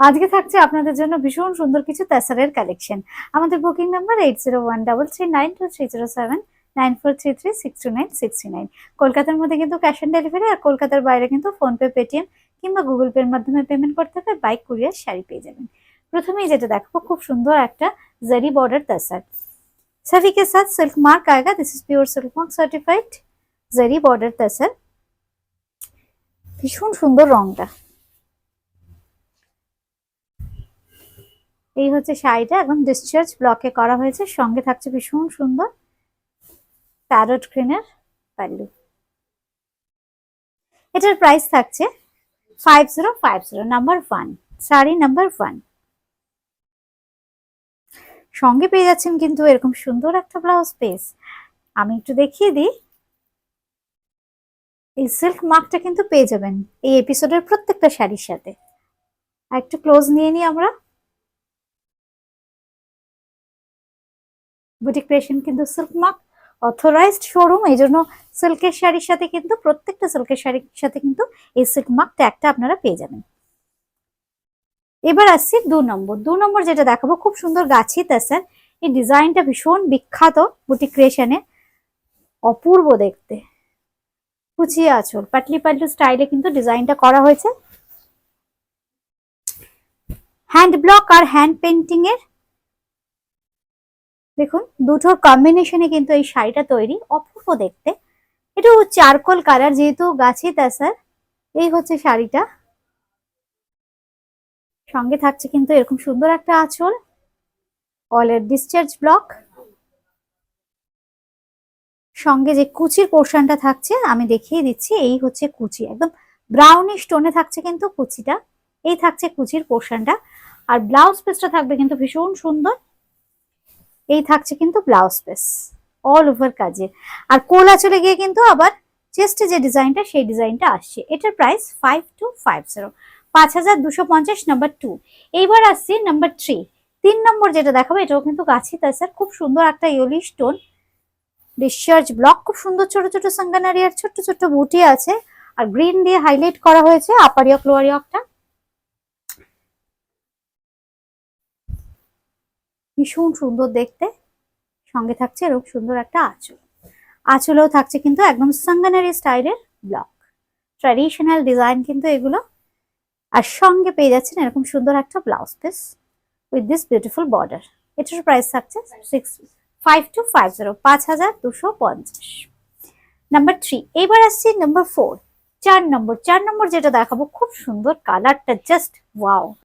আজকে থাকছে আপনাদের জন্য ভীষণ সুন্দর কিছু তেসারের কালেকশন। আমাদের বুকিং নাম্বার 801339379433629629। কলকাতার মধ্যে কিন্তু ক্যাশ অন ডেলিভারি, আর কলকাতার বাইরে কিন্তু ফোনপে, পেটিএম কিংবা গুগল পের মাধ্যমে পেমেন্ট করতে হবে। বাইক কুরিয়ার শাড়ি পেয়ে যাবেন। প্রথমেই যেটা দেখাবো, খুব সুন্দর একটা জারি বর্ডার তেসার। सभी के साथ सिल्क मार्क आएगा। This is pure silk mark certified zari border tussar. ভীষণ সুন্দর রংটা। এই হচ্ছে শাড়িটা, একদম ডিসচার্জ ব্লকে করা হয়েছে। সঙ্গে থাকছে ভীষণ সুন্দর প্যারট গ্রিনের পাল্লু। এটার প্রাইস থাকছে 5050, নাম্বার 1, শাড়ি নাম্বার 1। সঙ্গে পেয়ে যাচ্ছেন কিন্তু এরকম সুন্দর একটা ব্লাউজ পিস। আমি একটু দেখিয়ে দিই, এই সিল্ক মার্কটা কিন্তু পেয়ে যাবেন এই এপিসোডের প্রত্যেকটা শাড়ির সাথে। আর একটু ক্লোজ নিয়ে নিই আমরা। বুটিক ক্রিয়েশন কিন্তু সিল্ক মার্ক অথরাইজড শোরুম, এই জন্য সিল্কের শাড়ির সাথে কিন্তু প্রত্যেকটা সিল্কের শাড়ির সাথে কিন্তু এই সিল্ক মার্ক ট্যাগটা আপনারা পেয়ে যাবেন। এবার আসছি 2 নম্বর যেটা দেখাবো, খুব সুন্দর গাছি তেসার। এই ডিজাইনটা ভীষণ বিখ্যাত বুটিক ক্রিয়েশনে, অপূর্ব দেখতে। কুচিয়ে আঁচল, পাটলি পাটলি স্টাইলে কিন্তু ডিজাইনটা করা হয়েছে। হ্যান্ড ব্লক আর হ্যান্ড পেন্টিং এর দেখুন দুটোর কম্বিনেশনে কিন্তু এই শাড়িটা তৈরি, অপূর্ব দেখতে। এটা চারকোল কালার, যেহেতু গাছি তেসার। এই হচ্ছে শাড়িটা। সঙ্গে থাকছে কিন্তু এরকম সুন্দর একটা আঁচল, অলের ডিসচার্জ ব্লক। সঙ্গে যে কুচির পোর্শনটা থাকছে আমি দেখিয়ে দিচ্ছি। এই হচ্ছে কুচি, একদম ব্রাউনিশ টোনে থাকছে কিন্তু কুচিটা। এই থাকছে কুচির পোর্শনটা। আর ব্লাউজ পিসটা থাকবে কিন্তু ভীষণ সুন্দর। এই থাকছে কিন্তু ব্লাউজ পিস অল ওভার কাজে। আর কোলা চলে গিয়ে কিন্তু আবার চেস্টে যে ডিজাইনটা, সেই ডিজাইনটা আসছে। এটার প্রাইস 5250, 5250, নাম্বার 2। এইবার আসছি নাম্বার 3। 3 নম্বর যেটা দেখাবো, এটাও কিন্তু গাছি তাছাড়া খুব সুন্দর একটা ইয়েলিশ টোন ডিসচার্জ ব্লক। খুব সুন্দর ছোট ছোট সাঙ্গানারি আর ছোট্ট ছোট্ট বুটি আছে, আর গ্রিন দিয়ে হাইলাইট করা হয়েছে আপার ইয়ক লোয়ার ইয়কটা। ভীষণ সুন্দর দেখতে। সঙ্গে থাকছে এরকম সুন্দর একটা আঁচল। আঁচলেও থাকছে কিন্তু একদম সাঙ্গানারি স্টাইলের ব্লক, ট্র্যাডিশনাল ডিজাইন কিন্তু এগুলো। আর সঙ্গে পেয়ে যাচ্ছেন এরকম সুন্দর একটা blouse piece with this beautiful border. এটার প্রাইস থাকছে 5250, 5250। নাম্বার 3। এবার আসছি নাম্বার 4। 4 নম্বর যেটা দেখাবো, খুব সুন্দর কালারটা, জাস্ট ওয়াও।